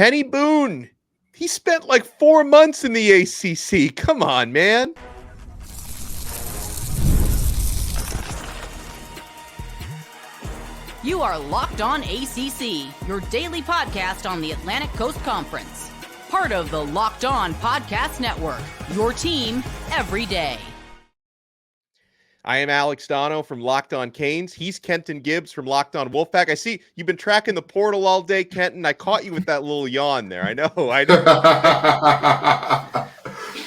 Peny Boone, he spent like 4 months in the ACC. Come on, man. You are Locked On ACC, your daily podcast on the Atlantic Coast Conference. Part of the Locked On Podcast Network, your team every day. I am Alex Donno from Locked On Canes. He's Kenton Gibbs from Locked On Wolfpack. I see you've been tracking the portal all day, Kenton. I caught you with that little yawn there. I know.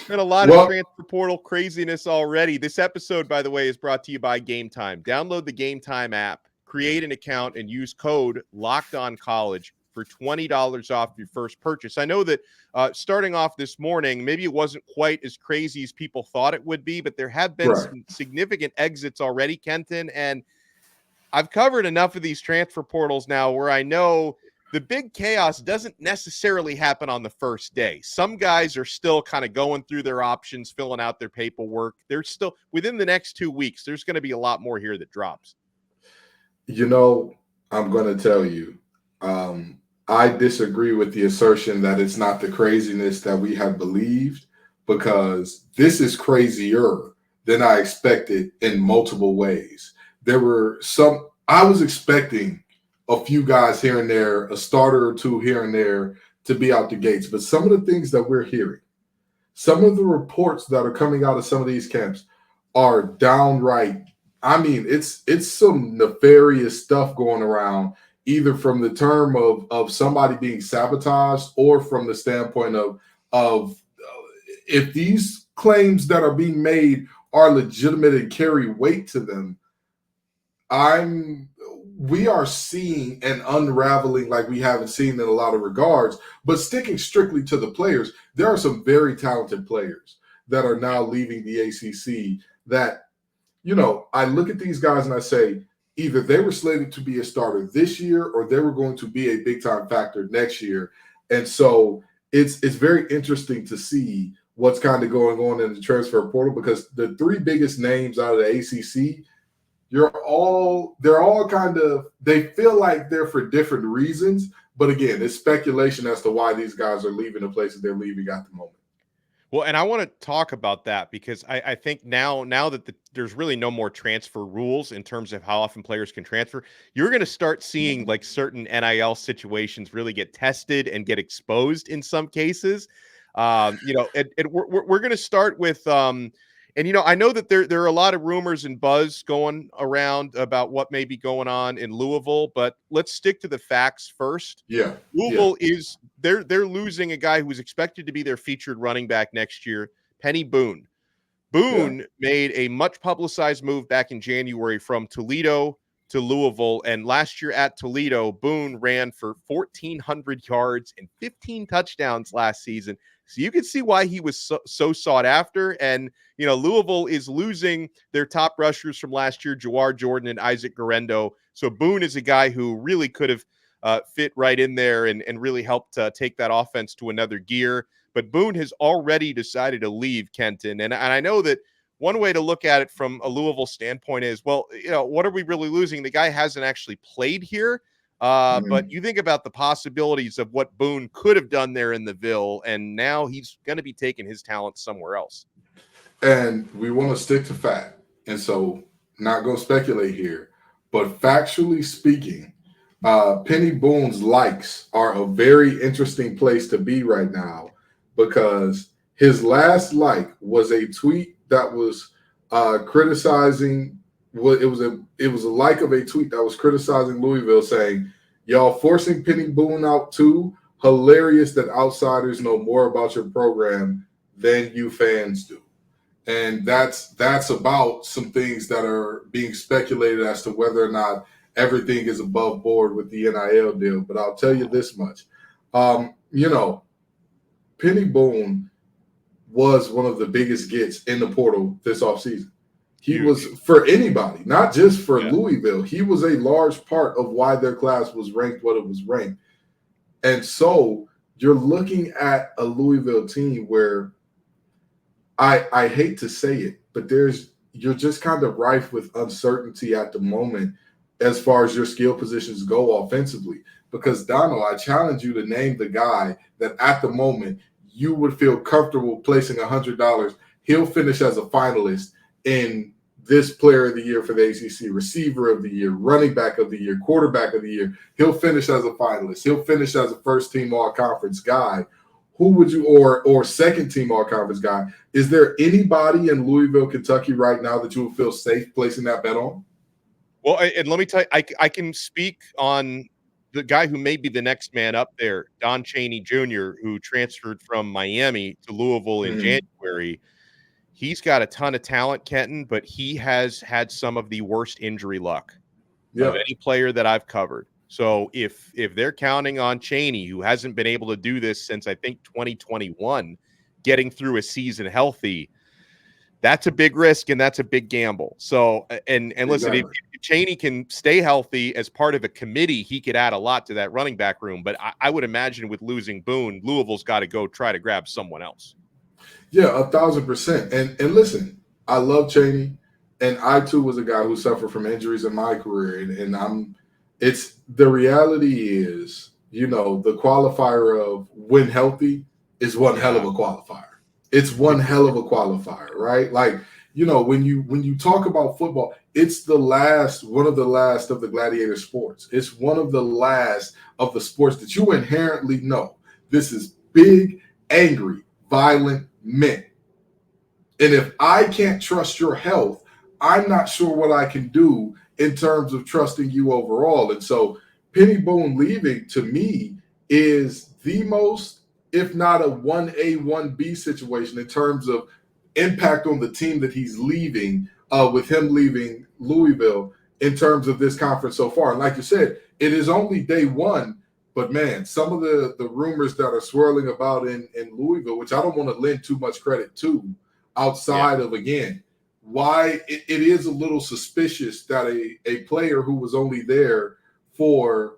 Been a lot of transfer portal craziness already. This episode, by the way, is brought to you by Game Time. Download the Game Time app, create an account, and use code LOCKEDONCollege for $20 off your first purchase. I know that starting off this morning, maybe it wasn't quite as crazy as people thought it would be, but there have been some significant exits already, Kenton, and I've covered enough of these transfer portals now where I know the big chaos doesn't necessarily happen on the first day. Some guys are still kind of going through their options, filling out their paperwork. There's still, within the next 2 weeks, there's going to be a lot more here that drops. You know, I'm going to tell you, I disagree with the assertion that it's not the craziness that we have believed, because this is crazier than I expected in multiple ways. I was expecting a few guys here and there, a starter or two here and there to be out the gates. But some of the things that we're hearing, some of the reports that are coming out of some of these camps are downright, I mean, it's some nefarious stuff going around, either from the term of somebody being sabotaged or from the standpoint of if these claims that are being made are legitimate and carry weight to them. We are seeing an unraveling like we haven't seen in a lot of regards, but sticking strictly to the players, there are some very talented players that are now leaving the ACC that, you know, I look at these guys and I say, either they were slated to be a starter this year or they were going to be a big-time factor next year. And so it's very interesting to see what's kind of going on in the transfer portal, because the three biggest names out of the ACC, they're all kind of, they feel like they're for different reasons. But again, it's speculation as to why these guys are leaving the places they're leaving at the moment. Well, and I want to talk about that because I think now that there's really no more transfer rules in terms of how often players can transfer, you're going to start seeing like certain NIL situations really get tested and get exposed in some cases. We're going to start with and, you know, I know that there are a lot of rumors and buzz going around about what may be going on in Louisville, but let's stick to the facts first. Yeah. Louisville is they're losing a guy who's expected to be their featured running back next year, Peny Boone. Boone made a much publicized move back in January from Toledo to Louisville, and last year at Toledo, Boone ran for 1,400 yards and 15 touchdowns last season. So you can see why he was so sought after. And, you know, Louisville is losing their top rushers from last year, Jawar Jordan and Isaac Guerendo. So Boone is a guy who really could have fit right in there and really helped take that offense to another gear. But Boone has already decided to leave, Kenton. And I know that one way to look at it from a Louisville standpoint is, well, you know, what are we really losing? The guy hasn't actually played here. But you think about the possibilities of what Boone could have done there in the Ville, and now he's going to be taking his talent somewhere else. And we want to stick to fact. And so not going to speculate here, but factually speaking, Peny Boone's likes are a very interesting place to be right now, because his last like was a tweet that was criticizing. Well, it was a like of a tweet that was criticizing Louisville, saying, "Y'all forcing Peny Boone out too. Hilarious that outsiders know more about your program than you fans do." And that's about some things that are being speculated as to whether or not everything is above board with the NIL deal. But I'll tell you this much. You know, Peny Boone was one of the biggest gets in the portal this offseason. He was, for anybody, not just for Louisville, he was a large part of why their class was ranked what it was ranked. And so you're looking at a Louisville team where I hate to say it, but you're just kind of rife with uncertainty at the moment as far as your skill positions go offensively. Because, Donno, I challenge you to name the guy that at the moment you would feel comfortable placing $100. He'll finish as a finalist in this player of the year for the ACC, receiver of the year, running back of the year, quarterback of the year. He'll finish as a finalist. He'll finish as a first-team all-conference guy. Who would you, or second-team all-conference guy? Is there anybody in Louisville, Kentucky right now that you would feel safe placing that bet on? Well, and let me tell you, I can speak on the guy who may be the next man up there, Don Chaney Jr., who transferred from Miami to Louisville in January. He's got a ton of talent, Kenton, but he has had some of the worst injury luck of any player that I've covered. So if they're counting on Chaney, who hasn't been able to do this since I think 2021, getting through a season healthy, that's a big risk and that's a big gamble. So and listen, if Chaney can stay healthy as part of a committee, he could add a lot to that running back room. But I would imagine with losing Boone, Louisville's got to go try to grab someone else. Yeah, 1,000%. And listen, I love Chaney, and I too was a guy who suffered from injuries in my career. And it's the reality is, the qualifier of when healthy is one hell of a qualifier. It's one hell of a qualifier, right? Like, when you talk about football, it's one of the last of the gladiator sports. It's one of the last of the sports that you inherently know. This is big, angry, violent men. And if I can't trust your health, I'm not sure what I can do in terms of trusting you overall. And so Peny Boone leaving, to me, is the most, if not a 1A, 1B situation in terms of impact on the team that he's leaving, with him leaving Louisville in terms of this conference so far. And like you said, it is only day one. But, man, some of the rumors that are swirling about in Louisville, which I don't want to lend too much credit to, outside of, again, why it is a little suspicious that a player who was only there for,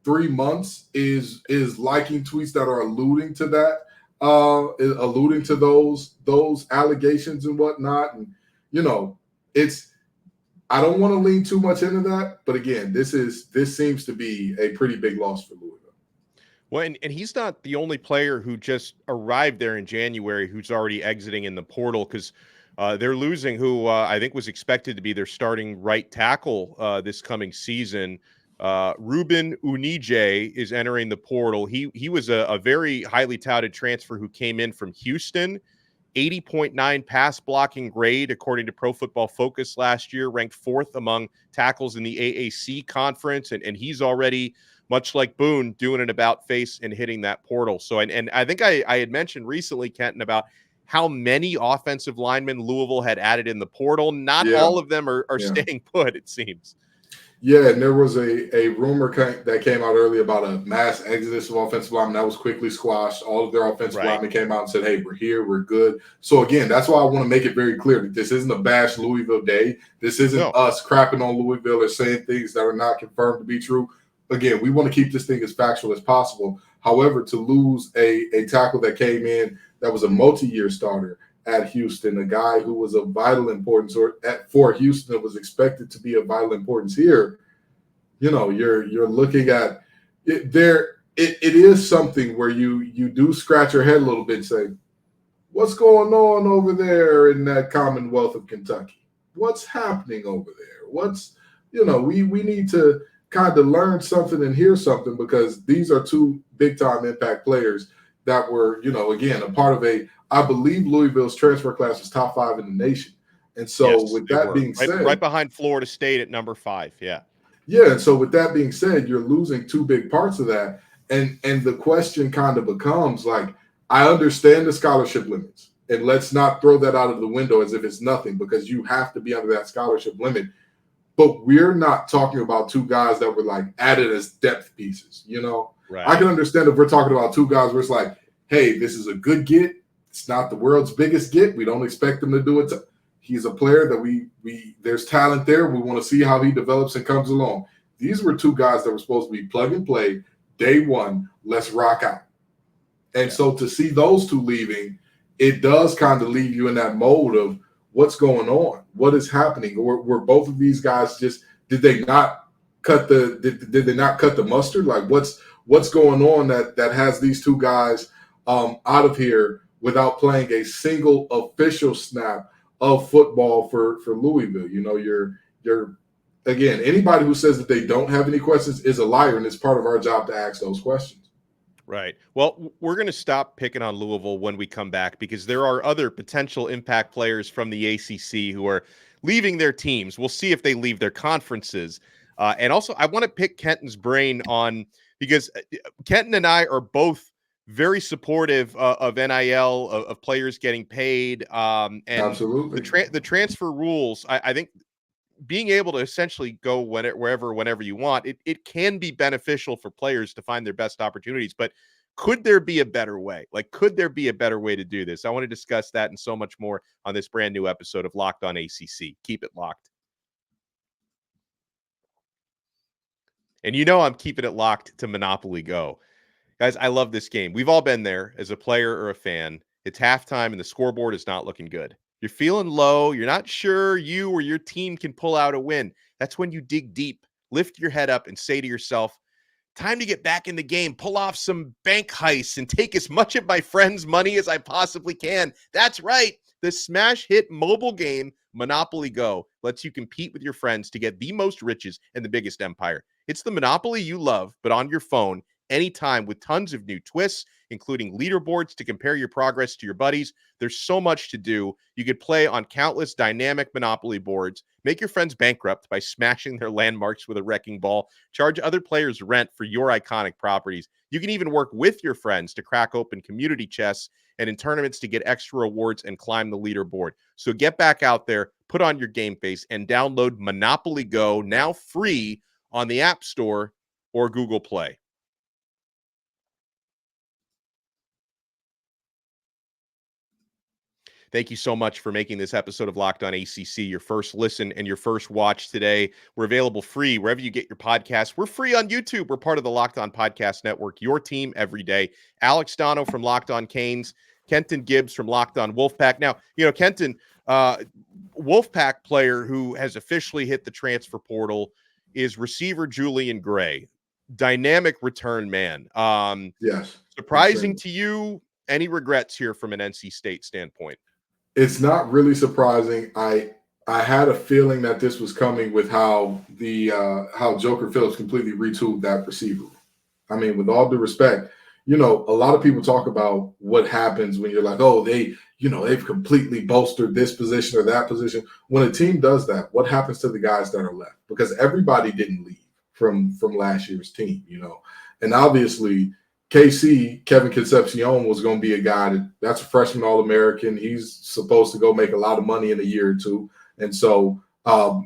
3 months is liking tweets that are alluding to that, alluding to those allegations and whatnot. And, I don't want to lean too much into that, but again, this seems to be a pretty big loss for Louisville. Well, and he's not the only player who just arrived there in January who's already exiting in the portal, because they're losing who I think was expected to be their starting right tackle this coming season. Reuben Unije is entering the portal. He was a very highly touted transfer who came in from Houston. 80.9 pass blocking grade, according to Pro Football Focus last year, ranked 4th among tackles in the AAC conference. And he's already, much like Boone, doing an about face and hitting that portal. So, and I think I had mentioned recently, Kenton, about how many offensive linemen Louisville had added in the portal. Not all of them are staying put, it seems. Yeah, and there was a rumor that came out early about a mass exodus of offensive linemen that was quickly squashed. All of their offensive linemen came out and said, hey, we're here, we're good. So, again, that's why I want to make it very clear that this isn't a bash Louisville day. This isn't us crapping on Louisville or saying things that are not confirmed to be true. Again, we want to keep this thing as factual as possible. However, to lose a tackle that came in that was a multi-year starter at Houston, a guy who was of vital importance, or for Houston, it was expected to be of vital importance here. You're looking at it there. It is something where you do scratch your head a little bit and say, what's going on over there in that Commonwealth of Kentucky? What's happening over there? We need to kind of learn something and hear something, because these are two big time impact players that were, again, a part of I believe Louisville's transfer class was top 5 in the nation. And so with that being said, right behind Florida State at number 5. Yeah. Yeah. And so with that being said, you're losing two big parts of that. And the question kind of becomes, like, I understand the scholarship limits, and let's not throw that out of the window as if it's nothing, because you have to be under that scholarship limit. But we're not talking about two guys that were like added as depth pieces, Right. I can understand if we're talking about two guys where it's like, hey, this is a good get. It's not the world's biggest get. We don't expect him to do it. He's a player that we there's talent there. We want to see how he develops and comes along. These were two guys that were supposed to be plug and play, day one, let's rock out. And so to see those two leaving, it does kind of leave you in that mode of what's going on? What is happening? Or were both of these guys did they not did they not cut the mustard? Like what's going on that has these two guys out of here without playing a single official snap of football for Louisville? You know, you're again, anybody who says that they don't have any questions is a liar, and it's part of our job to ask those questions. Right. Well, we're going to stop picking on Louisville when we come back because there are other potential impact players from the ACC who are leaving their teams. We'll see if they leave their conferences. And also, I want to pick Kenton's brain on because Kenton and I are both very supportive of NIL, of players getting paid. And Absolutely. The transfer rules, I think being able to essentially go whenever you want, it can be beneficial for players to find their best opportunities. But could there be a better way? Like, could there be a better way to do this? I want to discuss that and so much more on this brand new episode of Locked On ACC. Keep it locked. And you know I'm keeping it locked to Monopoly Go. Guys, I love this game. We've all been there as a player or a fan. It's halftime and the scoreboard is not looking good. You're feeling low. You're not sure you or your team can pull out a win. That's when you dig deep, lift your head up, and say to yourself, time to get back in the game, pull off some bank heists, and take as much of my friends' money as I possibly can. That's right. The smash hit mobile game, Monopoly Go, lets you compete with your friends to get the most riches and the biggest empire. It's the Monopoly you love, but on your phone, anytime, with tons of new twists, including leaderboards to compare your progress to your buddies. There's so much to do. You could play on countless dynamic Monopoly boards, make your friends bankrupt by smashing their landmarks with a wrecking ball, charge other players rent for your iconic properties. You can even work with your friends to crack open community chests and in tournaments to get extra rewards and climb the leaderboard. So get back out there, put on your game face, and download Monopoly Go, now free on the App Store or Google Play. Thank you so much for making this episode of Locked On ACC your first listen and your first watch today. We're available free wherever you get your podcasts. We're free on YouTube. We're part of the Locked On Podcast Network, your team every day. Alex Donno from Locked On Canes, Kenton Gibbs from Locked On Wolfpack. Now, you know, Kenton, Wolfpack player who has officially hit the transfer portal is receiver Julian Gray. Dynamic return man. Yes. Surprising to you? Any regrets here from an NC State standpoint? It's not really surprising. I had a feeling that this was coming with how Joker Phillips completely retooled that receiver. I mean, with all due respect, you know, a lot of people talk about what happens when you're like, oh, they've completely bolstered this position or that position. When a team does that, what happens to the guys that are left? Because everybody didn't leave from last year's team, you know. And obviously, KC, Kevin Concepcion, was going to be a guy that's a freshman All-American. He's supposed to go make a lot of money in a year or two. And so,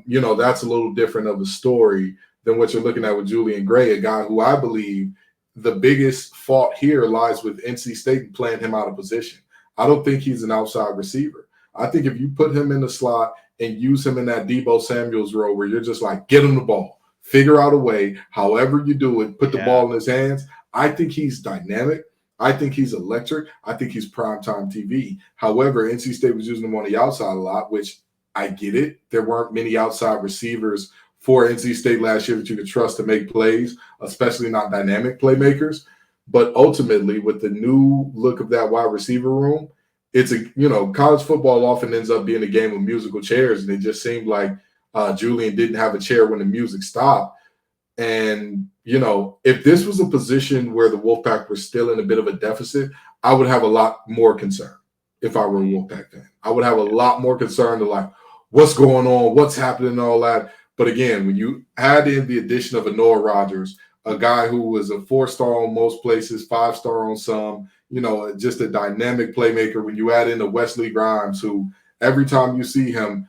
you know, that's a little different of a story than what you're looking at with Julian Gray, a guy who I believe the biggest fault here lies with NC State playing him out of position. I don't think he's an outside receiver. I think if you put him in the slot and use him in that Deebo Samuels role where you're just like, get him the ball, figure out a way, however you do it, put the ball in his hands. I think he's dynamic. I think he's electric. I think he's primetime TV. However, NC State was using him on the outside a lot, which I get it. There weren't many outside receivers for NC State last year that you could trust to make plays, especially not dynamic playmakers. But ultimately, with the new look of that wide receiver room, it's college football often ends up being a game of musical chairs, and it just seemed like Julian didn't have a chair when the music stopped. And, you know, if this was a position where the Wolfpack were still in a bit of a deficit, I would have a lot more concern if I were a Wolfpack fan. I would have a lot more concern to like, what's going on, what's happening, and all that. But again, when you add in the addition of a Noah Rogers, a guy who was a 4-star on most places, 5-star on some, you know, just a dynamic playmaker. When you add in a Wesley Grimes, who every time you see him,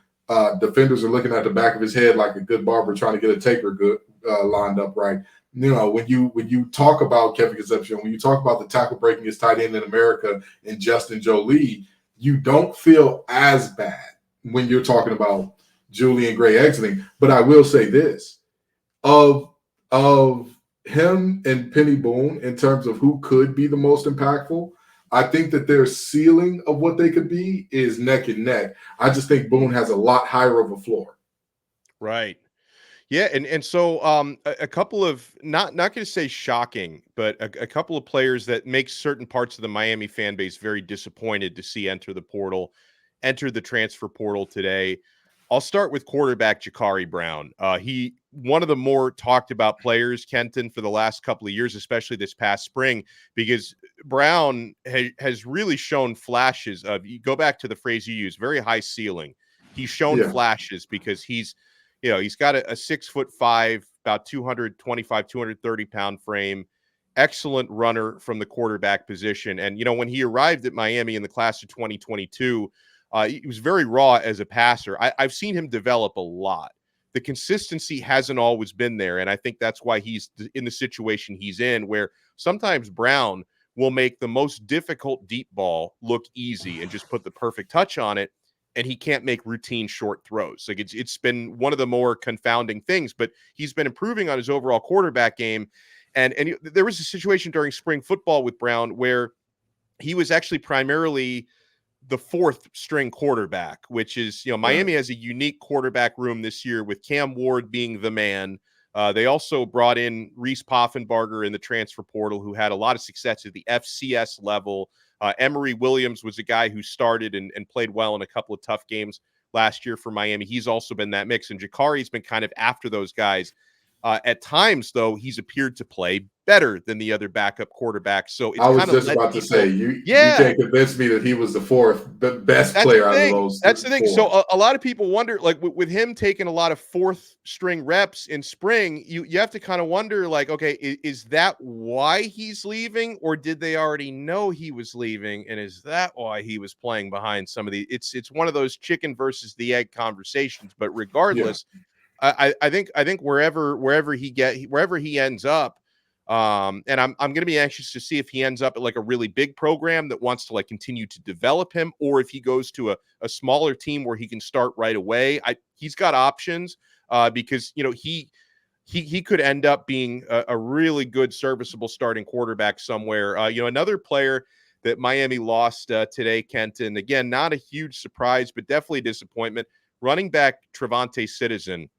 defenders are looking at the back of his head like a good barber trying to get a taper good lined up right. You know, when you talk about Kevin Concepcion, when you talk about the tackle breaking his tight end in America and Justin Jolie, you don't feel as bad when you're talking about Julian Gray exiting. But I will say this, of him and Peny Boone in terms of who could be the most impactful, I think that their ceiling of what they could be is neck and neck. I just think Boone has a lot higher of a floor. Right. Yeah, and so a couple of not going to say shocking, but a couple of players that makes certain parts of the Miami fan base very disappointed to see enter the transfer portal today. I'll start with quarterback Jacurri Brown. He one of the more talked about players, Kenton, for the last couple of years, especially this past spring, because Brown has really shown flashes of. You go back to the phrase you use, very high ceiling. He's shown Yeah. flashes because he's got a 6'5", about 225, 230-pound frame, excellent runner from the quarterback position. And, when he arrived at Miami in the class of 2022, he was very raw as a passer. I've seen him develop a lot. The consistency hasn't always been there, and I think that's why he's in the situation he's in, where sometimes Brown will make the most difficult deep ball look easy and just put the perfect touch on it, and he can't make routine short throws. Like it's been one of the more confounding things, but he's been improving on his overall quarterback game. And there was a situation during spring football with Brown where he was actually primarily the fourth string quarterback, which is, Miami has a unique quarterback room this year with Cam Ward being the man. They also brought in Reese Poffenbarger in the transfer portal, who had a lot of success at the FCS level. Emory Williams was a guy who started and played well in a couple of tough games last year for Miami. He's also been that mix, and Jacurri's been kind of after those guys. At times, though, he's appeared to play better than the other backup quarterbacks. So it's I was kind of just about to say, you yeah. can't convince me that he was the fourth best player out of those. That's the thing. Four. So a lot of people wonder, like with him taking a lot of fourth string reps in spring, you have to kind of wonder, like, okay, is that why he's leaving, or did they already know he was leaving, and is that why he was playing behind some of the? It's one of those chicken versus the egg conversations. But regardless. Yeah. I think wherever he ends up, and I'm going to be anxious to see if he ends up at like a really big program that wants to like continue to develop him, or if he goes to a smaller team where he can start right away. He's got options because he could end up being a really good serviceable starting quarterback somewhere. Another player that Miami lost today, Kenton, again, not a huge surprise, but definitely a disappointment. Running back TreVonte Citizen,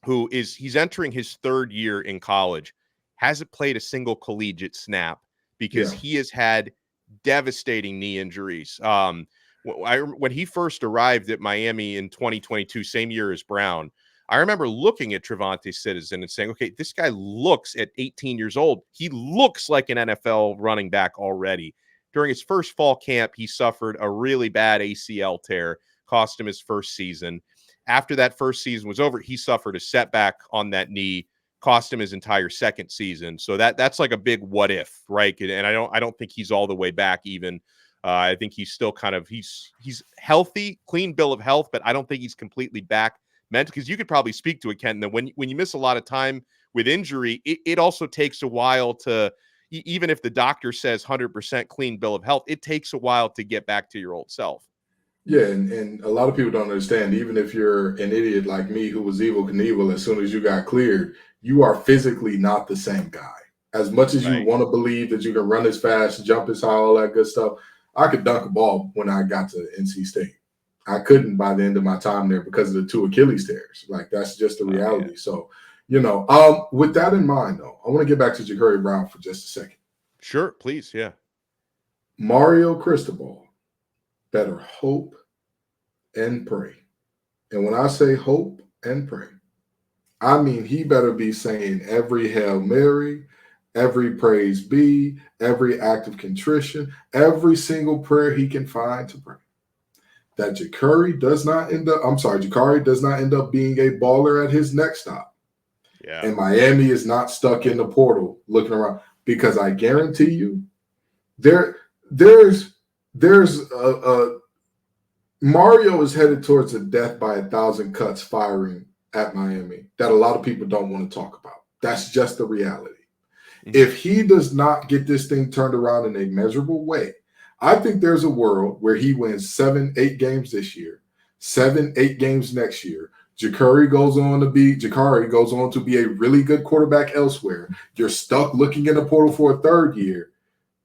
he's entering his third year in college, hasn't played a single collegiate snap because he has had devastating knee injuries. When he first arrived at Miami in 2022, same year as Brown, I remember looking at TreVonte Citizen and saying, okay, this guy looks at 18 years old. He looks like an NFL running back already. During his first fall camp, he suffered a really bad ACL tear, cost him his first season. After that first season was over, he suffered a setback on that knee, cost him his entire second season. So that's like a big what if, right? And I don't think he's all the way back even. I think he's still kind of he's healthy, clean bill of health, but I don't think he's completely back mentally, because you could probably speak to it, Kenton, that when you miss a lot of time with injury, it also takes a while to, even if the doctor says 100% clean bill of health, it takes a while to get back to your old self. Yeah, and a lot of people don't understand, even if you're an idiot like me who was Evel Knievel, as soon as you got cleared, you are physically not the same guy. As much as you want to believe that you can run as fast, jump as high, all that good stuff, I could dunk a ball when I got to NC State. I couldn't by the end of my time there because of the 2 Achilles tears. Like, that's just the reality. Yeah. So, with that in mind, though, I want to get back to Jacurri Brown for just a second. Sure, please, yeah. Mario Cristobal better hope and pray. And when I say hope and pray, I mean he better be saying every Hail Mary, every praise be, every act of contrition, every single prayer he can find to pray. That Jacurri does not end up being a baller at his next stop. Yeah. And Miami is not stuck in the portal looking around, because I guarantee you there's a Mario is headed towards a death by 1,000 cuts firing at Miami that a lot of people don't want to talk about. That's just the reality. Mm-hmm. If he does not get this thing turned around in a measurable way, I think there's a world where he wins 7-8 games this year, 7-8 games next year. Jacurri goes on to be a really good quarterback elsewhere. You're stuck looking in the portal for a third year,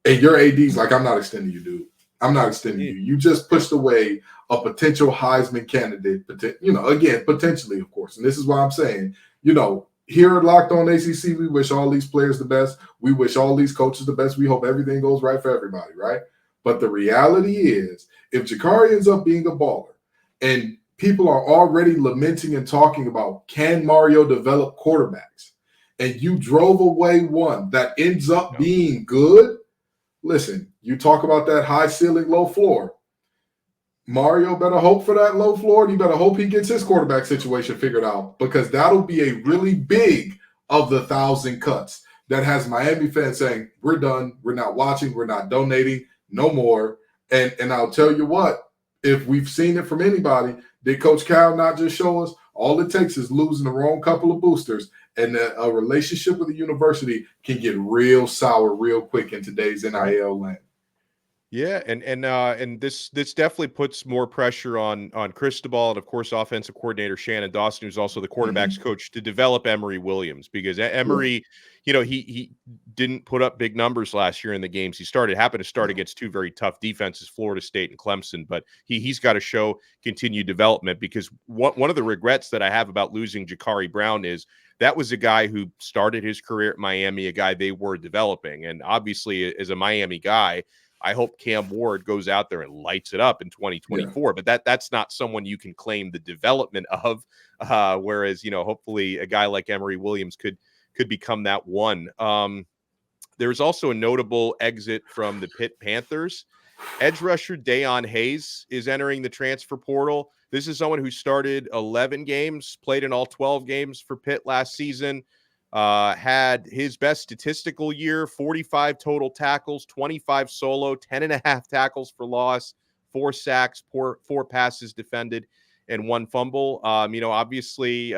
and your AD's like, I'm not extending you, dude. I'm not extending you. You just pushed away a potential Heisman candidate, again, potentially, of course. And this is why I'm saying Here at Locked On ACC, we wish all these players the best. We wish all these coaches the best. We hope everything goes right for everybody, right? But the reality is, if Jacurri ends up being a baller and people are already lamenting and talking about, can Mario develop quarterbacks? And you drove away one that ends up being good. Listen, you talk about that high ceiling, low floor. Mario better hope for that low floor. And you better hope he gets his quarterback situation figured out, because that'll be a really big of the 1,000 cuts that has Miami fans saying, we're done. We're not watching. We're not donating. No more. And I'll tell you what, if we've seen it from anybody, did Coach Cal not just show us? All it takes is losing the wrong couple of boosters, and a relationship with the university can get real sour real quick in today's NIL land. Yeah, and this definitely puts more pressure on Cristobal and, of course, offensive coordinator Shannon Dawson, who's also the quarterbacks coach, to develop Emory Williams, because Emory, he didn't put up big numbers last year in the games he started. Happened to start against two very tough defenses, Florida State and Clemson, but he's got to show continued development, because one of the regrets that I have about losing Jacurri Brown is that was a guy who started his career at Miami, a guy they were developing, and obviously as a Miami guy, I hope Cam Ward goes out there and lights it up in 2024, but that's not someone you can claim the development of. Whereas, hopefully a guy like Emory Williams could become that one. There's also a notable exit from the Pitt Panthers. Edge rusher Dayon Hayes is entering the transfer portal. This is someone who started 11 games, played in all 12 games for Pitt last season. Had his best statistical year, 45 total tackles, 25 solo, 10.5 tackles for loss, 4 sacks, 4 passes defended, and 1 fumble. Obviously,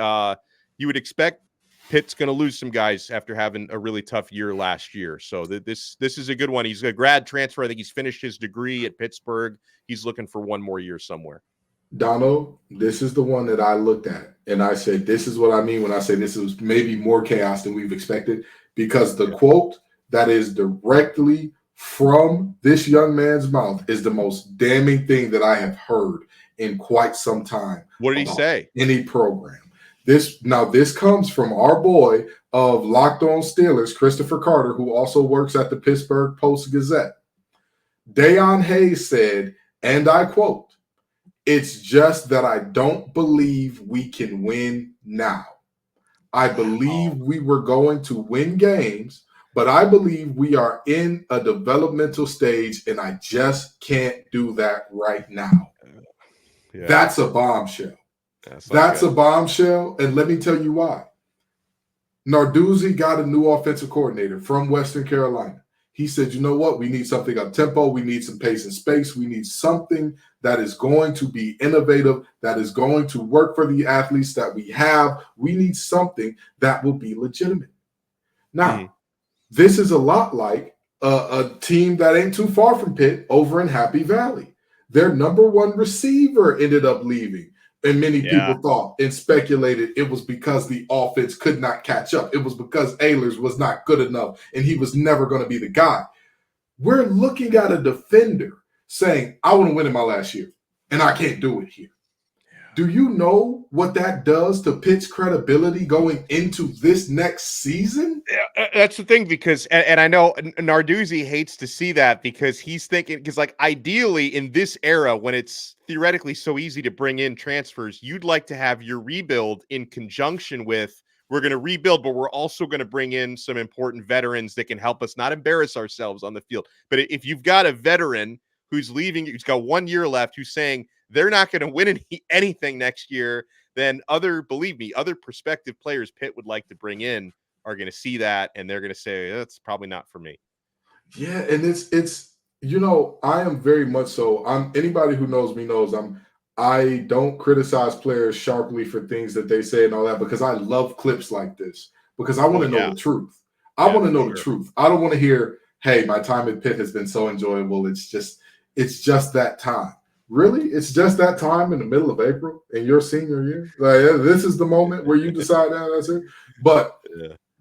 you would expect Pitt's going to lose some guys after having a really tough year last year. So this is a good one. He's a grad transfer. I think he's finished his degree at Pittsburgh. He's looking for one more year somewhere. Donno, this is the one that I looked at, and I said, this is what I mean when I say this is maybe more chaos than we've expected, because the quote that is directly from this young man's mouth is the most damning thing that I have heard in quite some time. What did he say? Any program. This comes from our boy of Locked On Steelers, Christopher Carter, who also works at the Pittsburgh Post-Gazette. Dayon Hayes said, and I quote, "It's just that I don't believe we can win now. I believe we were going to win games, but I believe we are in a developmental stage, and I just can't do that right now." Yeah. That's a bombshell. That's a bombshell, and let me tell you why. Narduzzi got a new offensive coordinator from Western Carolina. He said, you know what? We need something up tempo. We need some pace and space. We need something that is going to be innovative, that is going to work for the athletes that we have. We need something that will be legitimate. Now, this is a lot like a team that ain't too far from Pitt over in Happy Valley. Their number one receiver ended up leaving. And many people thought and speculated it was because the offense could not catch up. It was because Ehlers was not good enough and he was never going to be the guy. We're looking at a defender saying, I want to win in my last year, and I can't do it here. Do you know what that does to Pitt's credibility going into this next season? Yeah, that's the thing, because, and I know Narduzzi hates to see that, because he's thinking, because like ideally in this era when it's theoretically so easy to bring in transfers, you'd like to have your rebuild in conjunction with, we're going to rebuild, but we're also going to bring in some important veterans that can help us not embarrass ourselves on the field. But if you've got a veteran who's leaving, who's got 1 year left, who's saying they're not going to win anything next year, then believe me, other prospective players Pitt would like to bring in are going to see that, and they're going to say, that's probably not for me. Yeah, and it's I am very much so. Anybody who knows me knows I don't criticize players sharply for things that they say and all that, because I love clips like this, because I want to know the truth. I want to know the truth. I don't want to hear, hey, my time at Pitt has been so enjoyable. It's just that time. Really? It's just that time in the middle of April in your senior year? Like, this is the moment where you decide that's it? But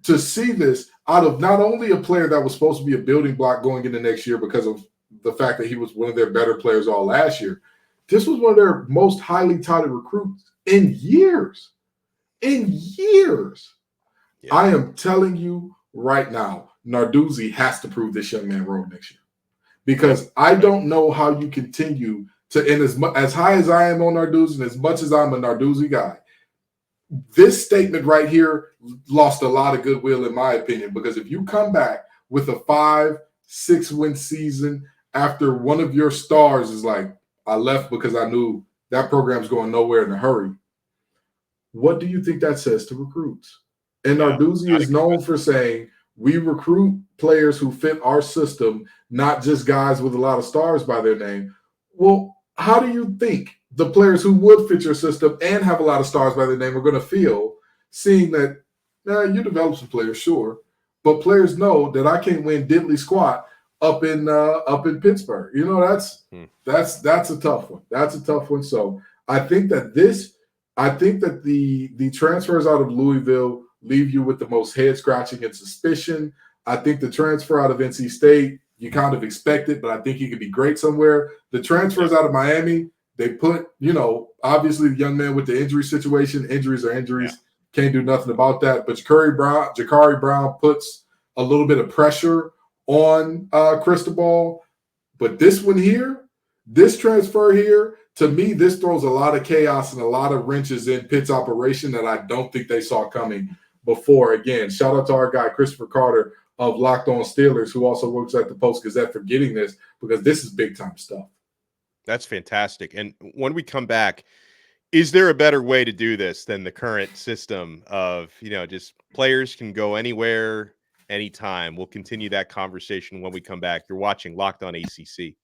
to see this out of not only a player that was supposed to be a building block going into next year because of the fact that he was one of their better players all last year, this was one of their most highly touted recruits in years. in years. Yeah. I am telling you right now, Narduzzi has to prove this young man wrong next year, because I don't know how you continue to, and as high as I am on Narduzzi, and as much as I'm a Narduzzi guy, this statement right here lost a lot of goodwill, in my opinion, because if you come back with a 5-6 win season after one of your stars is like, I left because I knew that program's going nowhere in a hurry, what do you think that says to recruits? And Narduzzi is known for saying, we recruit players who fit our system, not just guys with a lot of stars by their name. Well, how do you think the players who would fit your system and have a lot of stars by their name are going to feel, seeing that you develop some players, sure, but players know that I can't win diddly squat up in Pittsburgh. You know, that's a tough one. That's a tough one. So I think that the transfers out of Louisville leave you with the most head scratching and suspicion. I think the transfer out of NC State, you kind of expect it, but I think he could be great somewhere. The transfers out of Miami, they put, obviously the young man with the injury situation, injuries are injuries, can't do nothing about that. But Jacurri Brown puts a little bit of pressure on Cristobal. But this one here, this transfer here, to me, this throws a lot of chaos and a lot of wrenches in Pitt's operation that I don't think they saw coming before. Again, shout out to our guy, Christopher Carter of Locked On Steelers, who also works at the Post-Gazette, for getting this, because this is big-time stuff. That's fantastic. And when we come back, is there a better way to do this than the current system of, just players can go anywhere, anytime? We'll continue that conversation when we come back. You're watching Locked On ACC.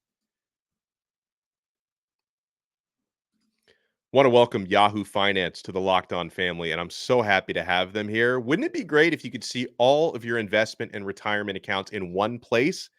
Want to welcome Yahoo Finance to the Locked On family, and I'm so happy to have them here. Wouldn't it be great if you could see all of your investment and retirement accounts in one place?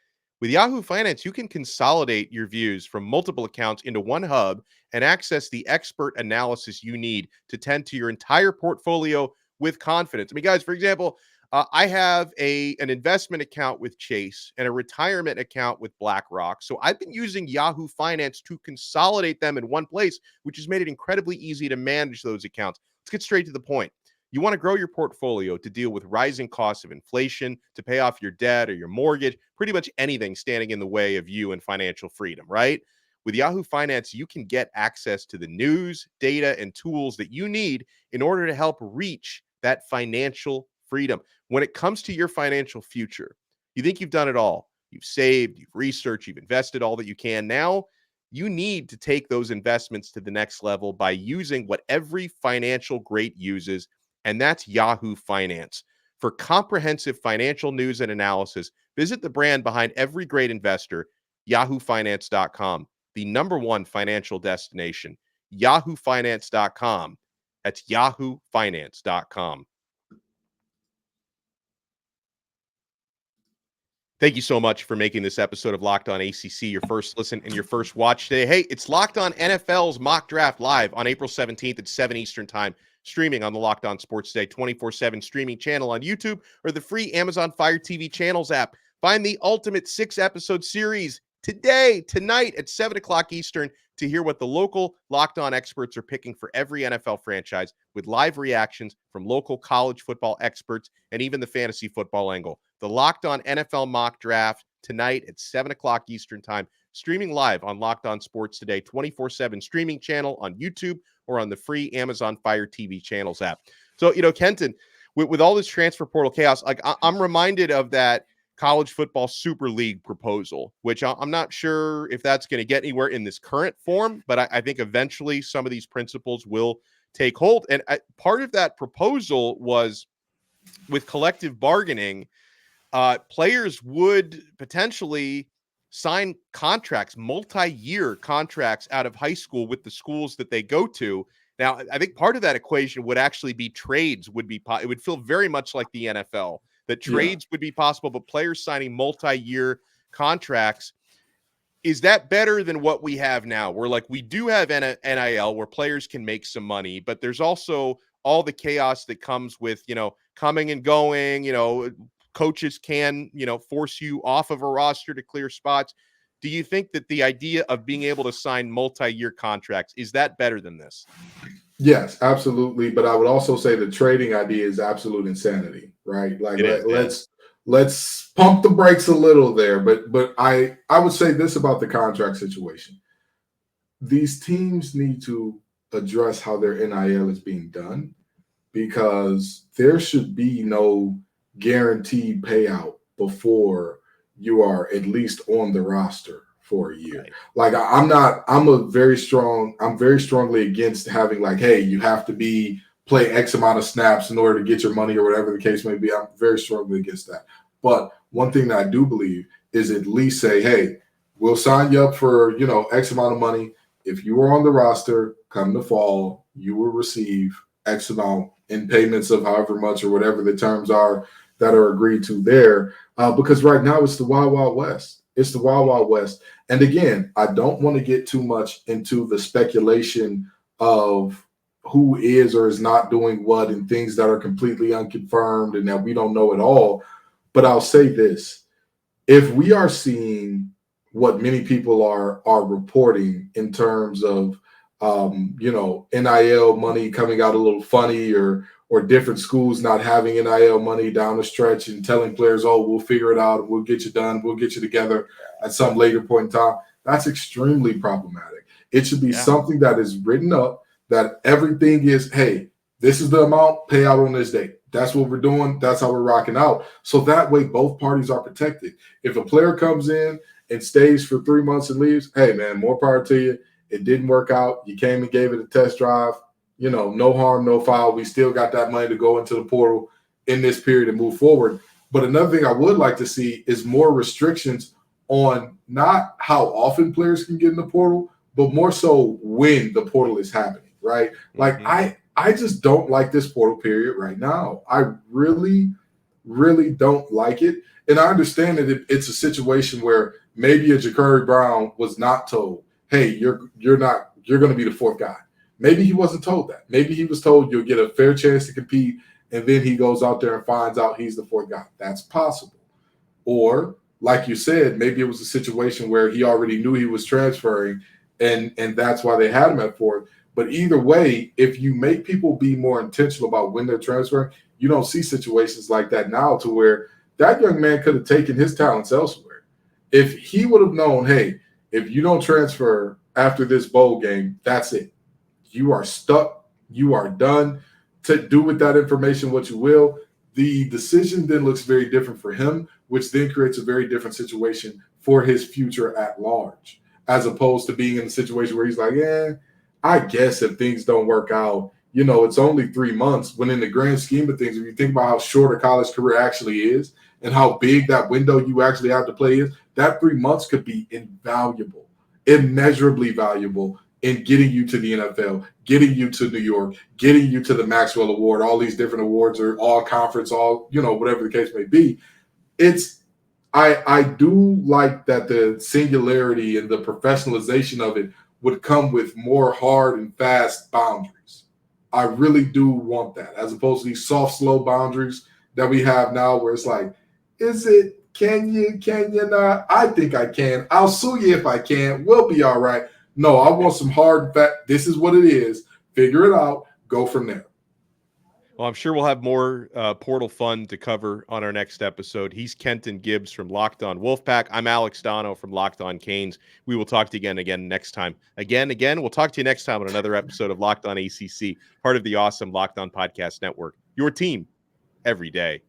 With Yahoo Finance, you can consolidate your views from multiple accounts into one hub and access the expert analysis you need to tend to your entire portfolio with confidence. I mean, guys, for example, I have an investment account with Chase and a retirement account with BlackRock. So I've been using Yahoo Finance to consolidate them in one place, which has made it incredibly easy to manage those accounts. Let's get straight to the point. You want to grow your portfolio to deal with rising costs of inflation, to pay off your debt or your mortgage, pretty much anything standing in the way of you and financial freedom, right? With Yahoo Finance, you can get access to the news, data, and tools that you need in order to help reach that financial freedom. When it comes to your financial future, you think you've done it all. You've saved, you've researched, you've invested all that you can. Now you need to take those investments to the next level by using what every financial great uses, and that's Yahoo Finance. For comprehensive financial news and analysis, visit the brand behind every great investor, yahoofinance.com, the #1 financial destination, yahoofinance.com. That's yahoofinance.com. Thank you so much for making this episode of Locked On ACC your first listen and your first watch today. Hey, it's Locked On NFL's Mock Draft live on April 17th at 7 Eastern Time, streaming on the Locked On Sports Today 24/7 streaming channel on YouTube or the free Amazon Fire TV Channels app. Find the ultimate 6-episode series tonight at 7 o'clock Eastern to hear what the local Locked On experts are picking for every NFL franchise, with live reactions from local college football experts and even the fantasy football angle. The Locked On NFL Mock Draft tonight at 7 o'clock Eastern Time, streaming live on Locked On Sports Today 24/7 streaming channel on YouTube or on the free Amazon Fire TV Channels app. So, Kenton, with all this transfer portal chaos, like I'm reminded of that college football super league proposal, which I'm not sure if that's going to get anywhere in this current form, but I think eventually some of these principles will take hold. And part of that proposal was, with collective bargaining, players would potentially sign contracts, multi-year contracts out of high school with the schools that they go to. Now, I think part of that equation would actually be trades it would feel very much like the NFL, that trades would be possible, but players signing multi-year contracts. Is that better than what we have now? Where we do have NIL where players can make some money, but there's also all the chaos that comes with, coming and going, coaches can, force you off of a roster to clear spots. do you think that the idea of being able to sign multi-year contracts, is that better than this? Yes, absolutely. But I would also say the trading idea is absolute insanity, right? Like let's pump the brakes a little there. But I would say this about the contract situation. These teams need to address how their NIL is being done, because there should be no guaranteed payout before you are at least on the roster for a year. Right. Like I'm very strongly against having like, hey, you have to play X amount of snaps in order to get your money or whatever the case may be. I'm very strongly against that. But one thing that I do believe is at least say, hey, we'll sign you up for, X amount of money. If you were on the roster come the fall, you will receive X amount in payments of however much or whatever the terms are that are agreed to there. Because right now it's the Wild Wild West. It's the Wild Wild West. And again, I don't want to get too much into the speculation of who is or is not doing what and things that are completely unconfirmed and that we don't know at all. But I'll say this. If we are seeing what many people are reporting in terms of, NIL money coming out a little funny or different schools not having NIL money down the stretch and telling players, oh, we'll figure it out. We'll get you done. We'll get you together at some later point in time. That's extremely problematic. It should be something that is written up, that everything is, hey, this is the amount, pay out on this date. That's what we're doing. That's how we're rocking out. So that way both parties are protected. If a player comes in and stays for 3 months and leaves, hey, man, more power to you. It didn't work out. You came and gave it a test drive. No harm, no foul. We still got that money to go into the portal in this period and move forward. But another thing I would like to see is more restrictions on not how often players can get in the portal, but more so when the portal is happening, right? Like I just don't like this portal period right now. I really, really don't like it. And I understand that it's a situation where maybe a Jacurri Brown was not told, hey, you're going to be the fourth guy. Maybe he wasn't told that. Maybe he was told you'll get a fair chance to compete, and then he goes out there and finds out he's the fourth guy. That's possible. Or, like you said, maybe it was a situation where he already knew he was transferring, and that's why they had him at fourth. But either way, if you make people be more intentional about when they're transferring, you don't see situations like that now, to where that young man could have taken his talents elsewhere. If he would have known, hey, if you don't transfer after this bowl game, that's it. You are stuck. You are done. To do with that information what you will. The decision then looks very different for him, which then creates a very different situation for his future at large, as opposed to being in a situation where he's like, I guess if things don't work out, it's only 3 months, when in the grand scheme of things, if you think about how short a college career actually is and how big that window you actually have to play is, that 3 months could be invaluable, immeasurably valuable in getting you to the NFL, getting you to New York, getting you to the Maxwell Award, all these different awards, or all conference, all, whatever the case may be. I do like that the singularity and the professionalization of it would come with more hard and fast boundaries. I really do want that, as opposed to these soft, slow boundaries that we have now, where it's like, can you not? I think I can. I'll sue you if I can. We'll be all right. No, I want some hard and fast. This is what it is. Figure it out. Go from there. Well, I'm sure we'll have more portal fun to cover on our next episode. He's Kenton Gibbs from Locked On Wolfpack. I'm Alex Donno from Locked On Canes. We will talk to you again next time. Again, we'll talk to you next time on another episode of Locked On ACC, part of the awesome Locked On Podcast Network. Your team every day.